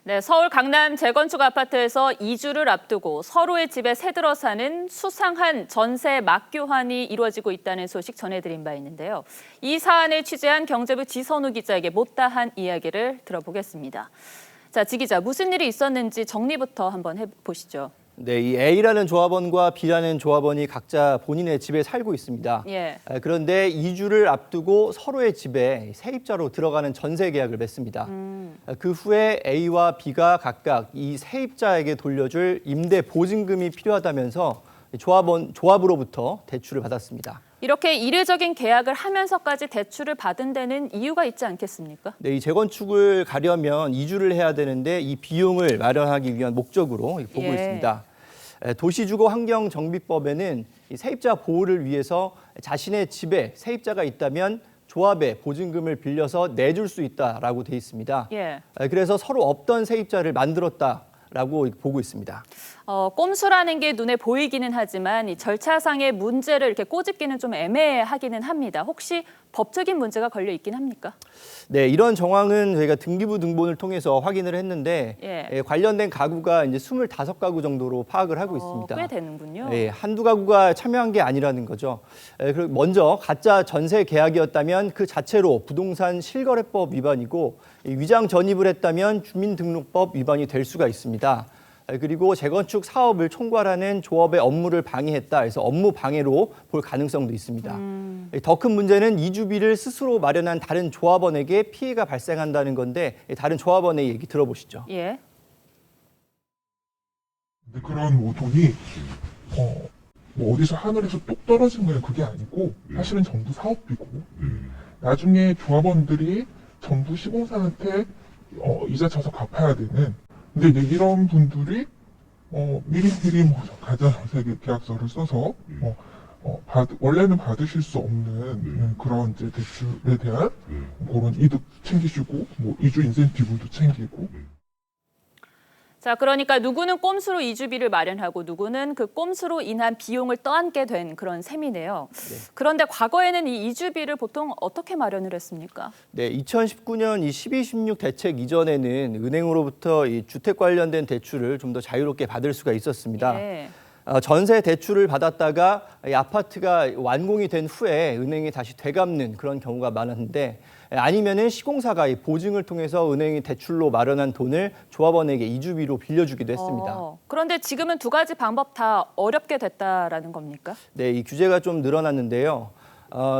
네, 서울 강남 재건축 아파트에서 이주를 앞두고 서로의 집에 새들어 사는 수상한 전세 맞교환이 이루어지고 있다는 소식 전해드린 바 있는데요. 이 사안을 취재한 경제부 지선우 기자에게 못다한 이야기를 들어보겠습니다. 자, 지 기자, 무슨 일이 있었는지 정리부터 한번 해보시죠. 네, 이 A라는 조합원과 B라는 조합원이 각자 본인의 집에 살고 있습니다. 예. 그런데 이주를 앞두고 서로의 집에 세입자로 들어가는 전세 계약을 맺습니다. 그 후에 A와 B가 각각 이 세입자에게 돌려줄 임대 보증금이 필요하다면서 조합으로부터 대출을 받았습니다. 이렇게 이례적인 계약을 하면서까지 대출을 받은 데는 이유가 있지 않겠습니까? 네, 이 재건축을 가려면 이주를 해야 되는데 이 비용을 마련하기 위한 목적으로 보고 있습니다. 도시주거환경정비법에는 이 세입자 보호를 위해서 자신의 집에 세입자가 있다면 조합에 보증금을 빌려서 내줄 수 있다라고 돼 있습니다. 예. 그래서 서로 없던 세입자를 만들었다라고 보고 있습니다. 꼼수라는 게 눈에 보이기는 하지만 이 절차상의 문제를 이렇게 꼬집기는 좀 애매하기는 합니다. 혹시 법적인 문제가 걸려 있긴 합니까? 네, 이런 정황은 저희가 등기부 등본을 통해서 확인을 했는데 관련된 가구가 이제 25가구 정도로 파악을 하고 있습니다. 꽤 되는군요. 한두 가구가 참여한 게 아니라는 거죠. 그리고 먼저 가짜 전세 계약이었다면 그 자체로 부동산 실거래법 위반이고 위장 전입을 했다면 주민등록법 위반이 될 수가 있습니다. 그리고 재건축 사업을 총괄하는 조합의 업무를 방해했다 해서 업무 방해로 볼 가능성도 있습니다. 더 큰 문제는 이주비를 스스로 마련한 다른 조합원에게 피해가 발생한다는 건데 다른 조합원의 얘기 들어보시죠. 예. 그런 뭐 돈이 뭐 어디서 하늘에서 뚝 떨어진 거예요. 그게 아니고 사실은 정부 사업비고 나중에 조합원들이 정부 시공사한테 이자 쳐서 갚아야 되는. 근데 이제 이런 분들이 미리미리 뭐 가짜 전세 계약서를 써서 원래는 받으실 수 없는 그런 이제 대출에 대한 그런 이득 챙기시고 뭐 이주 인센티브도 챙기고. 자, 그러니까 누구는 꼼수로 이주비를 마련하고 누구는 그 꼼수로 인한 비용을 떠안게 된 그런 셈이네요. 그런데 과거에는 이 이주비를 보통 어떻게 마련을 했습니까? 네, 2019년 이 12.16 대책 이전에는 은행으로부터 이 주택 관련된 대출을 좀 더 자유롭게 받을 수가 있었습니다. 예. 전세 대출을 받았다가 이 아파트가 완공이 된 후에 은행이 다시 되갚는 그런 경우가 많았는데 아니면은 시공사가 이 보증을 통해서 은행이 대출로 마련한 돈을 조합원에게 이주비로 빌려주기도 했습니다. 그런데 지금은 두 가지 방법 다 어렵게 됐다라는 겁니까? 네, 이 규제가 좀 늘어났는데요.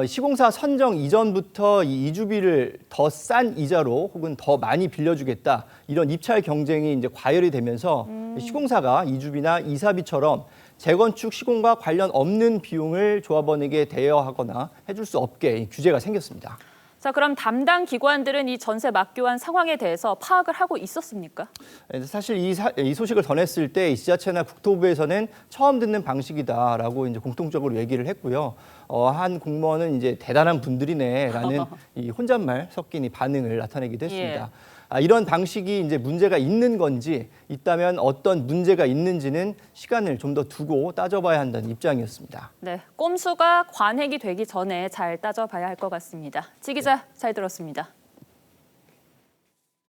시공사 선정 이전부터 이 이주비를 더 싼 이자로 혹은 더 많이 빌려주겠다 이런 입찰 경쟁이 이제 과열이 되면서 시공사가 이주비나 이사비처럼 재건축 시공과 관련 없는 비용을 조합원에게 대여하거나 해줄 수 없게 규제가 생겼습니다. 자, 그럼 담당 기관들은 이 전세 맞교환 상황에 대해서 파악을 하고 있었습니까? 사실 이 소식을 전했을 때 이 지자체나 국토부에서는 처음 듣는 방식이다라고 이제 공통적으로 얘기를 했고요. 한 공무원은 이제 대단한 분들이네라는 이 혼잣말 섞인 이 반응을 나타내기도 했습니다. 이런 방식이 이제 문제가 있는 건지 있다면 어떤 문제가 있는지는 시간을 좀 더 두고 따져봐야 한다는 입장이었습니다. 네, 꼼수가 관행이 되기 전에 잘 따져봐야 할 것 같습니다. 지 기자, 잘 들었습니다.